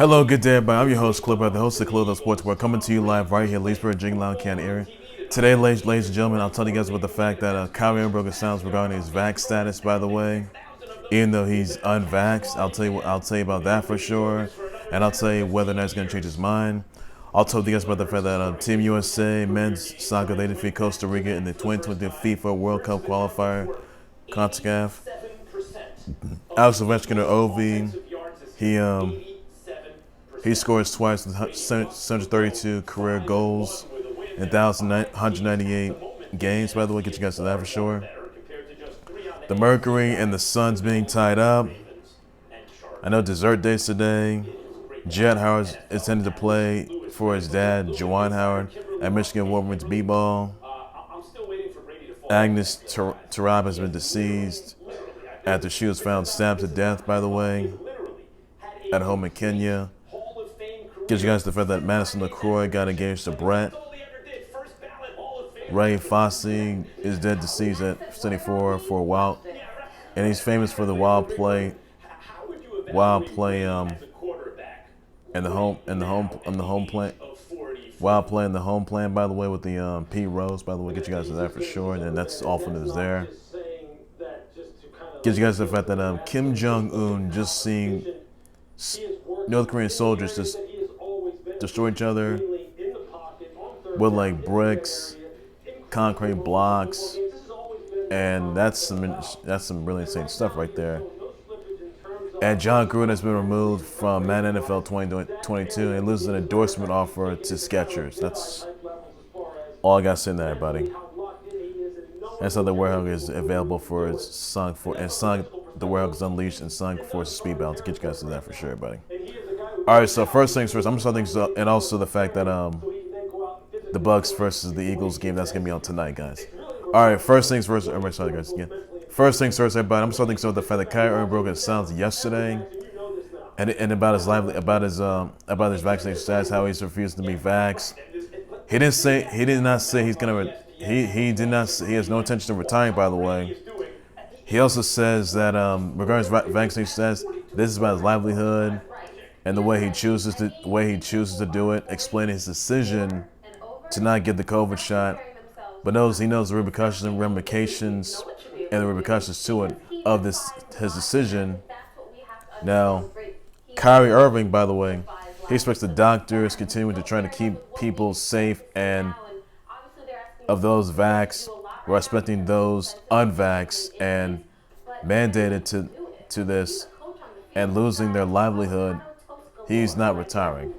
Hello, good day, everybody. I'm your host, Clipper, the host of Clipper Sports. We're coming to you live right here in Leesburg, Jingling County area. Today, ladies and gentlemen, I'll tell you guys about the fact that Kyrie Irving broke his silence regarding his vax status, by the way. Even though he's unvaxxed, I'll tell you about that for sure. And I'll tell you whether or not he's going to change his mind. I'll tell you guys about the fact that Team USA men's soccer, they defeat Costa Rica in the 2020 FIFA World Cup Qualifier, CONCACAF. Alex Ovechkin or Ovi, he scores twice with 732 career goals in 1,198 games. By the way, get you guys to that for sure. The Mercury and the Suns being tied up. I know dessert days today. Jett Howard is intended to play for his dad, Juwan Howard, at Michigan Wolverines Basketball. Agnes Tirop has been deceased after she was found stabbed to death, by the way, at home in Kenya. Gives you guys the fact that Madison LaCroix got engaged to Brett. Ray Fosse is dead deceased at 74 for a while, and he's famous for the wild play in the home plan, by the way, with the P Rose, by the way. Get you guys to that for sure, and that's all for news there. Gives you guys the fact that Kim Jong-un just seeing North Korean soldiers just destroy each other with like bricks, concrete blocks, and that's some really insane stuff right there. And John Gruden has been removed from Madden NFL 2022 and loses an endorsement offer to Skechers. That's all I got to say there, buddy. And so the Warhawk is available for its Sonic the Warhawk is unleashed and Sonic Force Speed Battle. To get you guys to that for sure, buddy. All right, so first things first, I'm gonna start things up, and also the fact that the Bucks versus the Eagles game, that's gonna be on tonight, guys. All right, first things first. Everybody, sorry guys again. First things first, everybody. I'm starting things with the fact that Kyrie Irving broke his silence yesterday, and about his vaccination status, how he's refused to be vaxxed. He did not say he's gonna. He has no intention of retiring, by the way. He also says that regarding his vaccination status, this is about his livelihood and the way he chooses to do it, explaining his decision to not get the COVID shot, but he knows the repercussions and ramifications and the repercussions to it of his decision. Now, Kyrie Irving, by the way, he expects the doctors continuing to try to keep people safe, and of those vaxxed, we're expecting those unvaxxed and mandated to this and losing their livelihood. He's not retiring.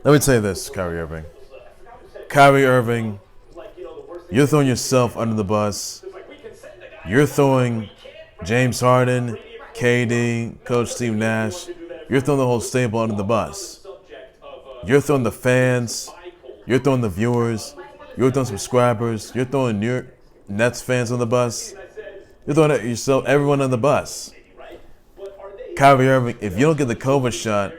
Let me tell you this, Kyrie Irving. Kyrie Irving, you're throwing yourself under the bus. You're throwing James Harden, KD, Coach Steve Nash. You're throwing the whole stable under the bus. You're throwing the fans. You're throwing the viewers. You're throwing subscribers. You're throwing your Nets fans on the bus. You're throwing yourself, everyone on the bus. Kyrie Irving, if you don't get the COVID shot,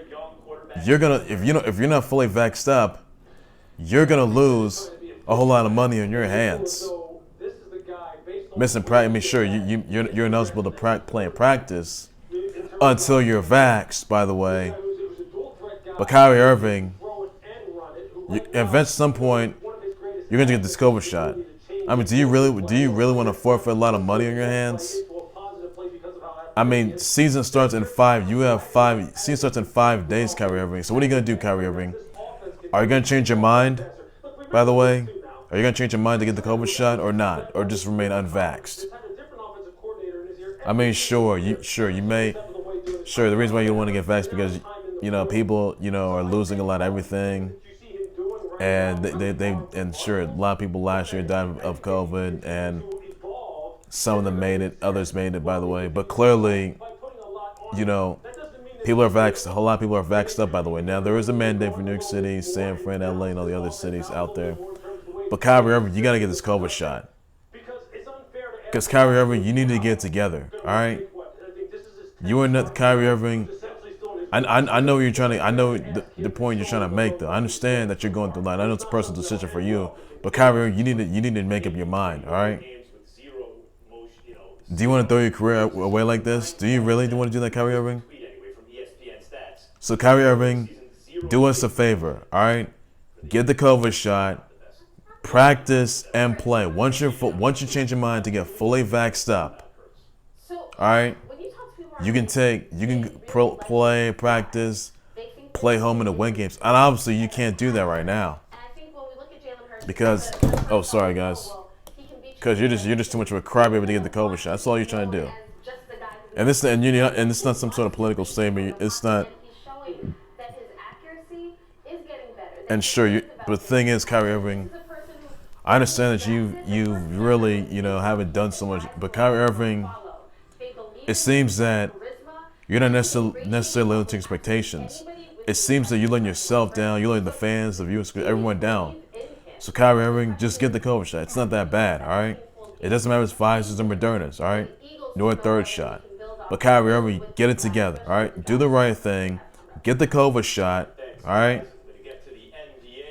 if you're not fully vaxxed up, you're gonna lose a whole lot of money on your hands. Missing practice. I mean, sure, you're ineligible to play in practice until you're vaxxed, by the way. But Kyrie Irving, at some point, you're gonna get this COVID shot. I mean, do you really want to forfeit a lot of money on your hands? I mean, season starts in 5. Season starts in 5 days, Kyrie Irving. So what are you gonna do, Kyrie Irving? Are you gonna change your mind? By the way, are you gonna change your mind to get the COVID shot or not, or just remain unvaxxed? I mean, sure, you may. Sure, the reason why you don't want to get vaxxed because people are losing a lot of everything. And and sure, a lot of people last year died of COVID, and some of them made it, others made it, by the way. But clearly, people are vaxxed. A whole lot of people are vaxxed up, by the way. Now, there is a mandate for New York City, San Fran, LA, and all the other cities out there. But Kyrie Irving, you got to get this COVID shot. Because Kyrie Irving, you need to get it together, all right? You are not Kyrie Irving. I know you're trying to. I know the point you're trying to make, though. I understand that you're going through a lot. I know it's a personal decision for you, but Kyrie, you need to make up your mind. All right. Do you want to throw your career away like this? Do you really want to do that, Kyrie Irving? So Kyrie Irving, do us a favor, all right? Get the COVID shot, practice and play. Once you change your mind to get fully vaxxed up, all right? You can play, practice, play home in the win games. And obviously you can't do that right now. Because, oh, sorry guys. Because you're just too much of a crybaby to get the COVID shot. That's all you're trying to do. And it's not some sort of political statement. It's not. And sure, but the thing is, Kyrie Irving, I understand that you really haven't done so much. But Kyrie Irving, it seems that you're not necessarily living to expectations. It seems that you letting yourself down, you letting the fans, the viewers, everyone down. So Kyrie Irving, just get the COVID shot. It's not that bad, all right? It doesn't matter if it's Pfizer's or Moderna's, all right? Nor a third shot. But Kyrie Irving, get it together, all right? Do the right thing. Get the COVID shot, all right?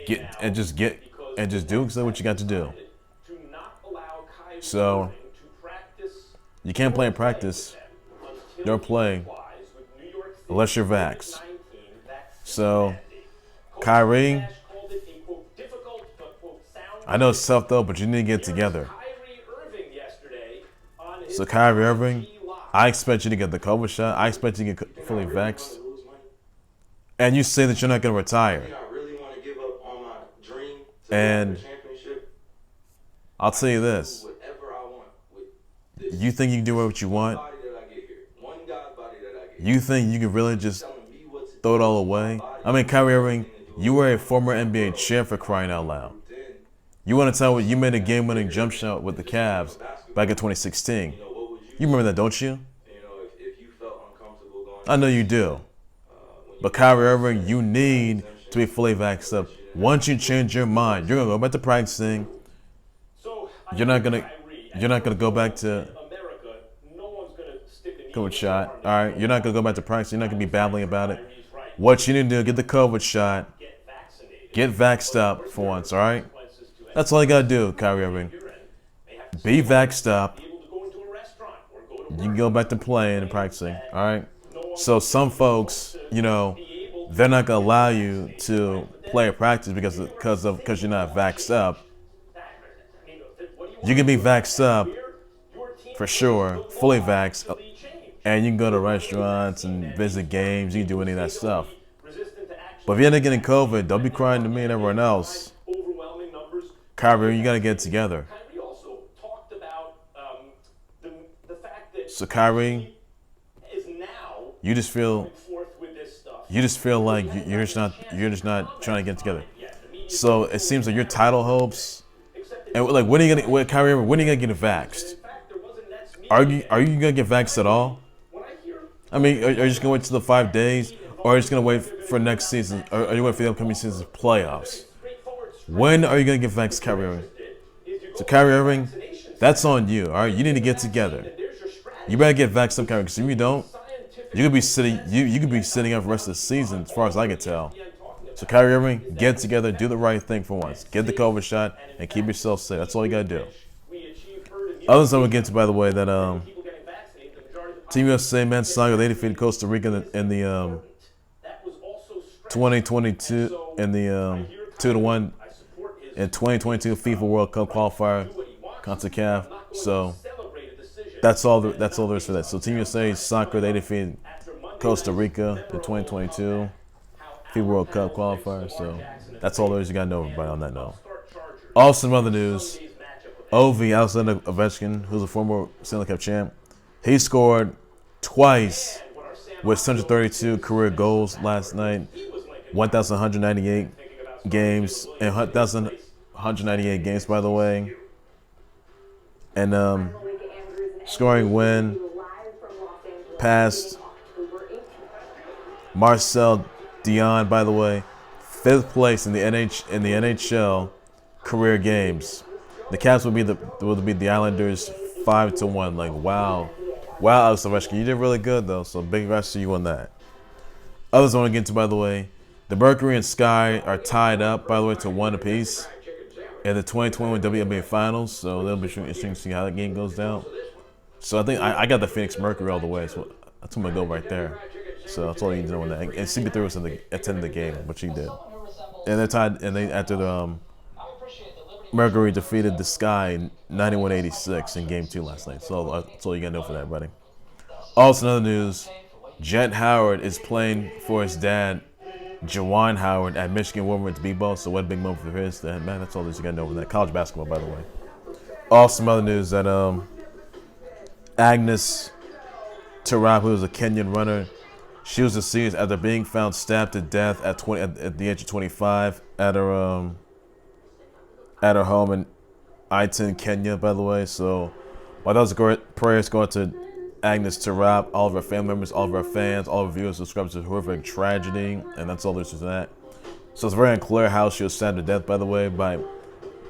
Just do exactly what you got to do. So you can't play in practice. Don't play unless you're vaxxed. So Kyrie, I know it's tough though, but you need to get together. So Kyrie Irving, I expect you to get the COVID shot. I expect you to get fully vaxxed. And you say that you're not going to retire. And I'll tell you this. You think you can do what you want? You think you can really just throw it all away? I mean, Kyrie Irving, you were a former NBA champ, for crying out loud. You want to tell me you made a game-winning jump shot with the Cavs back in 2016. You remember that, don't you? I know you do. But Kyrie Irving, you need to be fully vaxxed up. Once you change your mind, you're gonna go back to practicing. You're not gonna go back to COVID shot. All right, you're not gonna go back to practice. You're not gonna be babbling about it. What you need to do, get the COVID shot, get vaxxed up for once. All right, that's all you gotta do, Kyrie Irving. Be vaxxed up. You can go back to playing and practicing. All right. So some folks, they're not gonna allow you to play or practice because you're not vaxxed up. You can be vaxxed up for sure, fully vaxxed, and you can go to restaurants and visit games. You can do any of that stuff. But if you're not getting COVID, don't be crying to me and everyone else. Kyrie, you gotta get it together. So Kyrie, you just feel like you're just not trying to get together. So it seems like your title hopes, and like Kyrie Irving, when are you gonna get vaxxed? Are you gonna get vaxxed at all? I mean, are you just gonna wait till the 5 days, or are you just gonna wait for next season? Or are you waiting for the upcoming season's playoffs? When are you gonna get vaxxed, Kyrie Irving? So Kyrie Irving, that's on you. All right, you need to get together. You better get vaxxed up, Kyrie, because if you don't, you could be sitting. You could be sitting out for the rest of the season, as far as I can tell. So Kyrie Irving, get together, do the right thing for once. Get the COVID shot and keep yourself safe. That's all you gotta do. Others I would get to, by the way, that Team USA men's soccer, they defeated Costa Rica in the 2022 in the 2-1 in 2022 FIFA World Cup Qualifier, CONCACAF. So that's all there is for that. So Team USA soccer, they defeated Costa Rica, the 2022 FIFA World Cup Qualifier. So that's all there is. You gotta know everybody on that note. Also, some other news. Alexander Ovechkin, who's a former Stanley Cup champ, he scored twice with 132 career goals last night. 1,198 games, and 1,198 games, by the way. And scoring win past Marcel Dionne, by the way, 5th place in the NHL career games. The Caps would be the Islanders 5-1. Like, wow, Alex Ovechkin, you did really good though. So big congrats to you on that. Others I want to get into, by the way, the Mercury and Sky are tied up, by the way, to 1 apiece in the 2021 WNBA Finals. So that'll be interesting to see how that game goes down. So I think I got the Phoenix Mercury all the way. So that's where I'm gonna go right there. So that's all you need to know on that. And CP3 was attending the game, which he did. And they tied. And they after the Mercury defeated the Sky 91-86 in Game 2 last night. So that's all you gotta know for that, buddy. Also, another news: Jett Howard is playing for his dad, Juwan Howard, at Michigan Wolverines Basketball. So what a big moment for his dad, man. That's all you gotta know for that. College basketball, by the way. Also, some other news that Agnes Tirop, who was a Kenyan runner, she was deceased after being found stabbed to death at the age of 25 at her home in Iten, Kenya, by the way. So, while those great prayers go to Agnes Tirop, all of her family members, all of her fans, all of her viewers, subscribers to horrific tragedy, and that's all there's to that. So it's very unclear how she was stabbed to death, by the way, by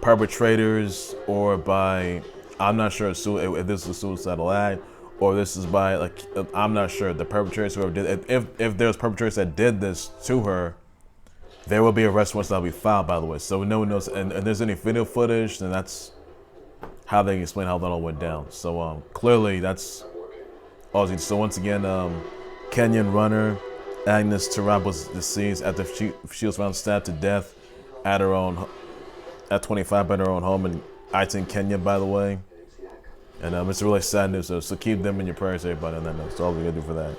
perpetrators or by, I'm not sure if this is a suicidal act or this is by, like, I'm not sure. The perpetrators, whoever did it, if there's perpetrators that did this to her, there will be arrest warrants that'll be filed, by the way. So no one knows, and there's any video footage, then that's how they explain how that all went down. So clearly that's all. So once again, Kenyan runner Agnes Tirop was deceased after she was found stabbed to death at 25 at her own home in Iten, Kenya, by the way. And it's really sad news, so keep them in your prayers, everybody, on that note. That's all we gotta do for that.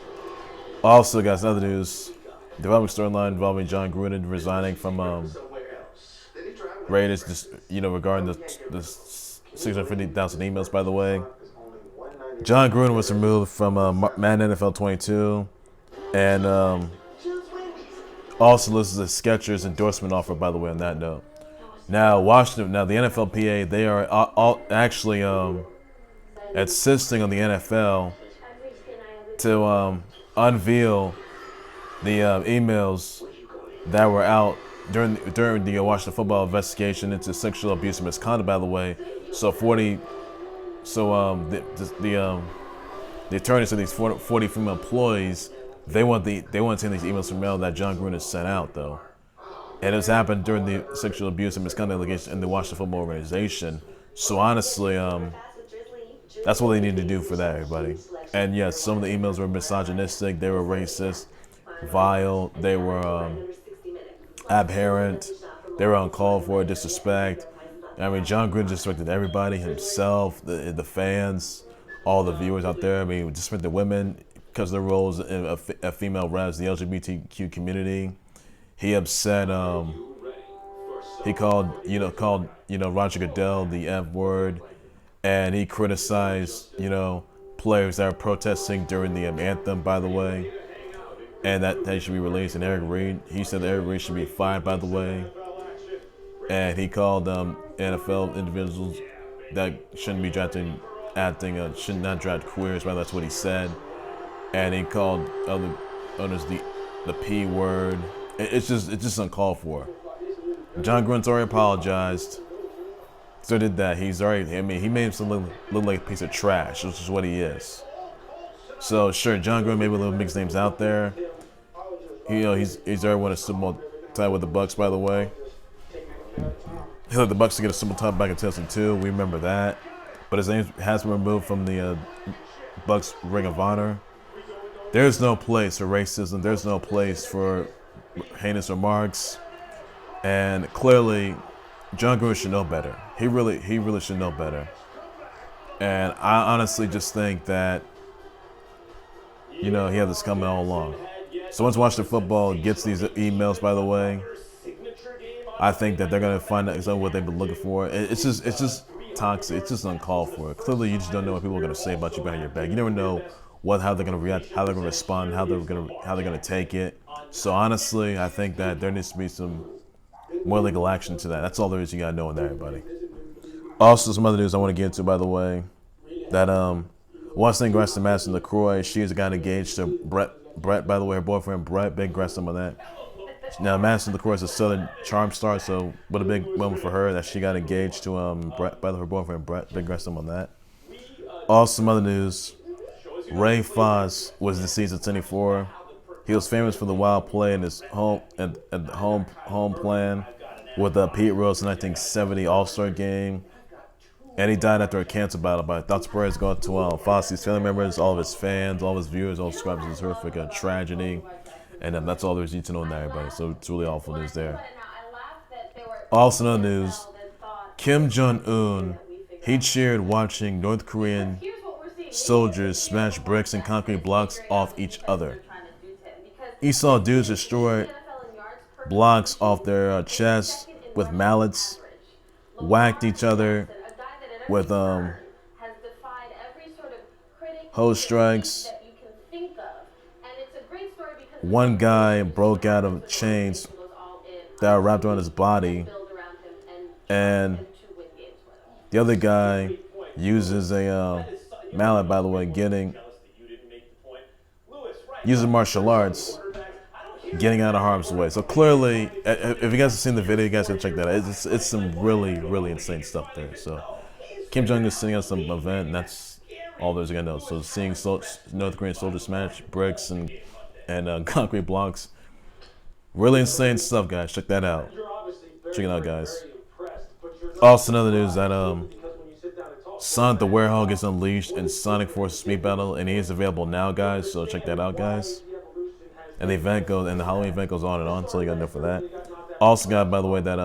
Also, guys, another news: developing storyline involving Jon Gruden resigning from Raiders, just, regarding the 650,000 emails, by the way. Jon Gruden was removed from Madden NFL 22, and also listed as Skechers endorsement offer, by the way, on that note. Now, the NFLPA, they are all actually insisting on the NFL to unveil the emails that were out during the Washington football investigation into sexual abuse and misconduct, by the way. So the attorneys of these 40 female employees, they want to send these emails from mail that Jon Gruden has sent out, though. And it's happened during the sexual abuse and misconduct allegations in the Washington football organization. So honestly, that's what they need to do for that, everybody. And yes, some of the emails were misogynistic, they were racist, vile, they were aberrant, they were uncalled for, disrespect. I mean, Jon Gruden disrespected everybody, himself, the fans, all the viewers out there. I mean, disrespected women because of their roles in a female reps, the LGBTQ community. He upset. He called Roger Goodell the F word, and he criticized players that are protesting during the anthem, by the way, and that they should be released. And Eric Reid, he said that Eric Reid should be fired, by the way, and he called NFL individuals that shouldn't be should not draft queers, right? That's what he said, and he called other owners the P word. It's just uncalled for. Jon Gruden's already apologized. So did that. He made himself look like a piece of trash, which is what he is. So sure, Jon Gruden maybe a little mixed names out there. He's already won a Super Bowl title with the Bucks, by the way. He led the Bucks to get a Super Bowl title back in 2002. We remember that. But his name has been removed from the Bucks Ring of Honor. There's no place for racism. There's no place for heinous remarks, and clearly Jon Gruden should know better. He really should know better. And I honestly just think that he had this coming all along. So once Washington football gets these emails, by the way, I think that they're gonna find out exactly what they've been looking for. It's just toxic. It's just uncalled for. Clearly, you just don't know what people are gonna say about you behind your back. You never know how they're gonna react, how they're gonna respond, how they're gonna take it. So honestly, I think that there needs to be some more legal action to that. That's all there is. You gotta know in there, everybody. Also, some other news I want to get into, by the way, that Washington Grayson Madison LaCroix, she has got engaged to Brett, by the way, her boyfriend Brett. Big congrats on that. Now Madison LaCroix is a Southern Charm star, so what a big moment for her that she got engaged to Brett, by her boyfriend Brett. Big congrats on that. Also, some other news: Ray Foss was deceased at 24. He was famous for the wild play in his home plan with Pete Rose in the 1970 All-Star game. And he died after a cancer battle. But thoughts and prayers go out to Fosse's family members, all of his fans, all of his viewers, all subscribers to this horrific tragedy. And that's all there's need to know in that, everybody. So it's really awful news there. Also, in the news, Kim Jong-un, he cheered watching North Korean soldiers smash bricks and concrete blocks off each other. He saw dudes destroy blocks off their chests with mallets, whacked each other with hose strikes. One guy broke out of chains that were wrapped around his body, and the other guy uses a mallet, by the way, using martial arts, getting out of harm's way. So clearly, if you guys have seen the video, you guys can check that out. It's some really, really insane stuff there. So Kim Jong-un is sitting at some event, and that's all there's gonna know. So seeing North Korean soldiers smash bricks and concrete blocks, really insane stuff, guys. Check that out. Check it out, guys. Also, another news that Sonic the Werehog is unleashed in Sonic Forces Speed Battle, and he is available now, guys. So check that out, guys. And the Halloween event goes on and on, so you gotta know for that. Also got, by the way, that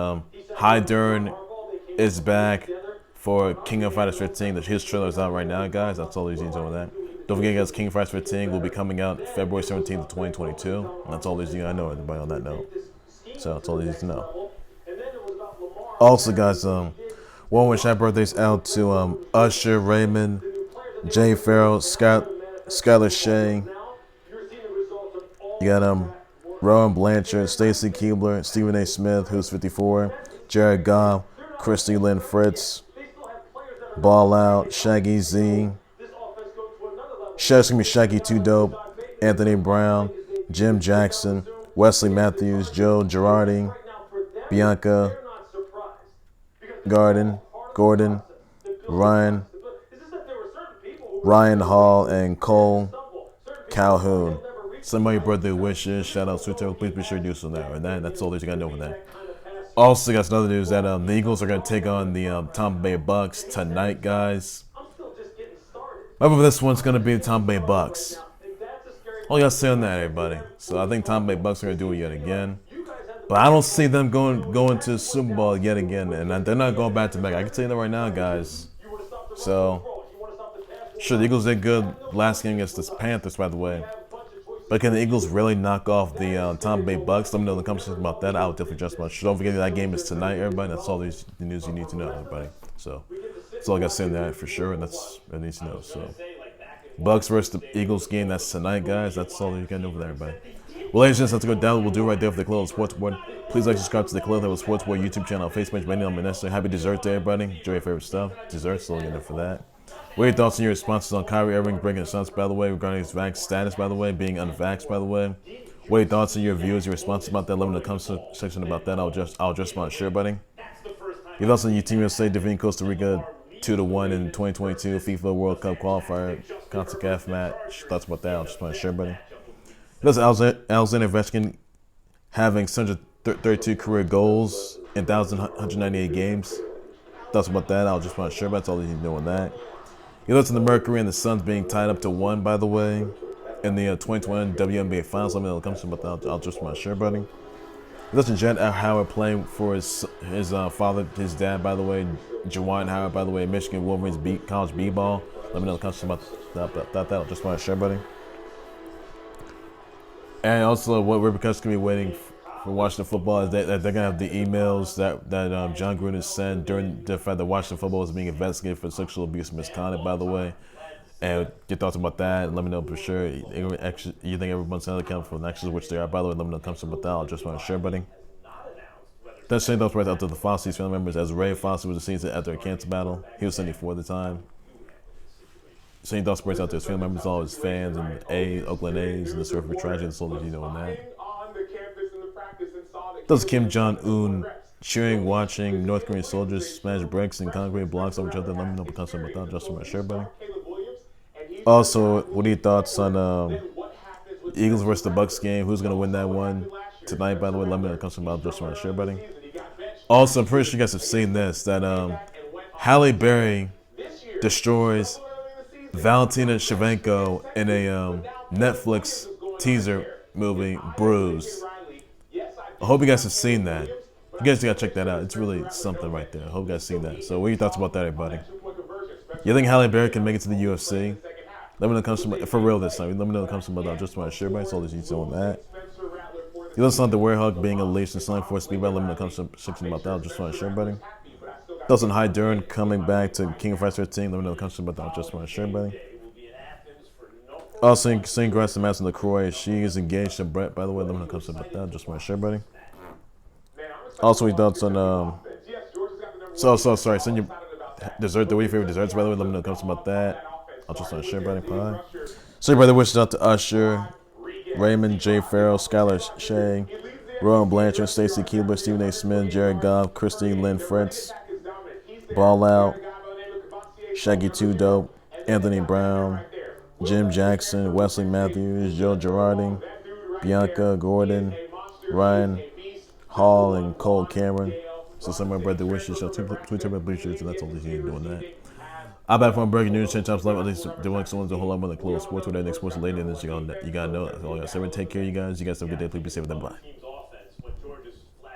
Iten is back for King of Fighters 15. His trailer is out right now, guys. That's all you need to know with that. Don't forget, guys, King of Fighters 15 will be coming out February 17th, 2022. And that's all you need to know, everybody, on that note. So that's all you need to know. Also, guys, want to wish happy birthdays out to Usher, Raymond, Jay Farrell, Skylar Shea. You got Rowan Blanchard, Stacy Keebler, Stephen A. Smith, who's 54, Jared Goff, Christy Lynn Fritz, Ball Out, Shaggy Z, Shaggy 2 Dope, Anthony Brown, Jim Jackson, Wesley Matthews, Joe Girardi, Bianca Gordon, Ryan Hall, and Cole Calhoun. Somebody birthday wishes, shout out to Twitter. Please be sure to do so now. And that's all that you got to know for that. Also, got some other news that the Eagles are going to take on the Tampa Bay Bucks tonight, guys. However, this one's going to be the Tampa Bay Bucks. All you got to say on that, everybody. So I think Tampa Bay Bucks are going to do it yet again. But I don't see them going to the Super Bowl yet again. And they're not going back to back. I can tell you that right now, guys. So, sure, the Eagles did good last game against the Panthers, by the way. But can the Eagles really knock off the Tampa Bay Bucks? Let me know in the comments about that. I would definitely just about. Don't forget that game is tonight, everybody. That's all the news you need to know, everybody. So that's all I got to say on that for sure, and that's what I need to know. So Bucks versus the Eagles game, that's tonight, guys. That's all you got to know for that, everybody. Well, ladies and gentlemen, let's go down. We'll do right there for the Club Sports Board. Please like, subscribe to the Club Sports Board YouTube channel, Facebook, my name is Happy dessert day, everybody. Enjoy your favorite stuff. Desserts, so get there for that. What are your thoughts and your responses on Kyrie Irving breaking the stunts, by the way, regarding his vax status, by the way, being unvaxxed, by the way? What are your thoughts and your views, your responses about that? Let me know in the comment section about that. I'll just my sure, buddy. Your thoughts on your team USA defeating Costa Rica 2-1 in 2022 FIFA World Cup Qualifier CONCACAF match. Thoughts about that? I'll just my sure, buddy. Does Alexander Ovechkin having 632 career goals in 1,198 games? Thoughts about that? I'll just my sure, but that's all you need to know on that. You listen to the Mercury and the Suns being tied up to 1, by the way, in the 2021 WNBA Finals. Let me know what comes about that. I'll just my sure, buddy. You listen to Jett Howard playing for his father, his dad, by the way, Juwan Howard, by the way, Michigan Wolverines college b-ball. Let me know what comes about that. I'll just my sure, buddy. And also, what repercussions can be waiting for Washington football is that they're going to have the emails that John Gruden sent during the fact that Washington football is being investigated for sexual abuse and misconduct, by the way. And your thoughts about that, and let me know for sure. You think everyone's going to account for the actions, which they are, by the way. Let me know what comes about that. I'll just want to share, buddy. That's saying those right out to the Fosse's family members, as Ray Fosse was deceased after a cancer battle. He was 74 at the time. Sending thoughts out to his family members, all his fans, and Oakland A's, and the surfer tragedy, and so that you know on that. Does Kim Jong-un cheering, watching North Korean soldiers smash bricks and concrete blocks over each other? Let me know what comes about that. Just my share, buddy. Also, what are your thoughts on Eagles versus the Bucks game? Who's going to win that one tonight, by the way? Let me know what comes about. Just my share, buddy. Also, I'm pretty sure you guys have seen this, that Halle Berry destroys Valentina Shevchenko in a Netflix teaser movie, Bruise. I hope you guys have seen that. You guys gotta check that out. It's really something right there. I hope you guys seen that. So what are your thoughts about that, everybody? You think Halle Berry can make it to the UFC? Let me know in the comments for real this time. Let me know in the comments about just my shirt bites, all this detail on that. You listen to the Werehog being unleashed and selling for speed by. Let me know in the comments section about that. Just my shirt buddy. Dustin High Duran coming back to King of Fighters 13. Let me know in the comments about that. Just my shirt buddy. Also, congrats to Madison LaCroix. She is engaged to Brett, by the way. Let me know in the comments about that. Just my shirt buddy. Also, we thoughts on sorry. Send your dessert. The way your favorite desserts, by the way. Let me know in the comments about that. I'll just on shirt buddy pie. So, everybody wishes out to Usher, Raymond J. Farrell, Skylar Shea, Rowan Blanchard, Stacey Keebler, Stephen A. Smith, Jared Goff, Christine Lynn Fritz, Ball Out, Shaggy 2 Dope, Anthony Brown, Jim Jackson, Wesley Matthews, Joe Girardi, Bianca Gordon, Ryan Hall, and Cole Cameron. So some of my brother wishes. So tweet my bleachers, and that's all he's doing that. I'm back from breaking news, 10 times live. At least doing someone's a whole lot more than close sports with that next sports lady, and this you gotta know. All y'all, so take care, you guys. You guys have a good day. Please be safe with them. Bye.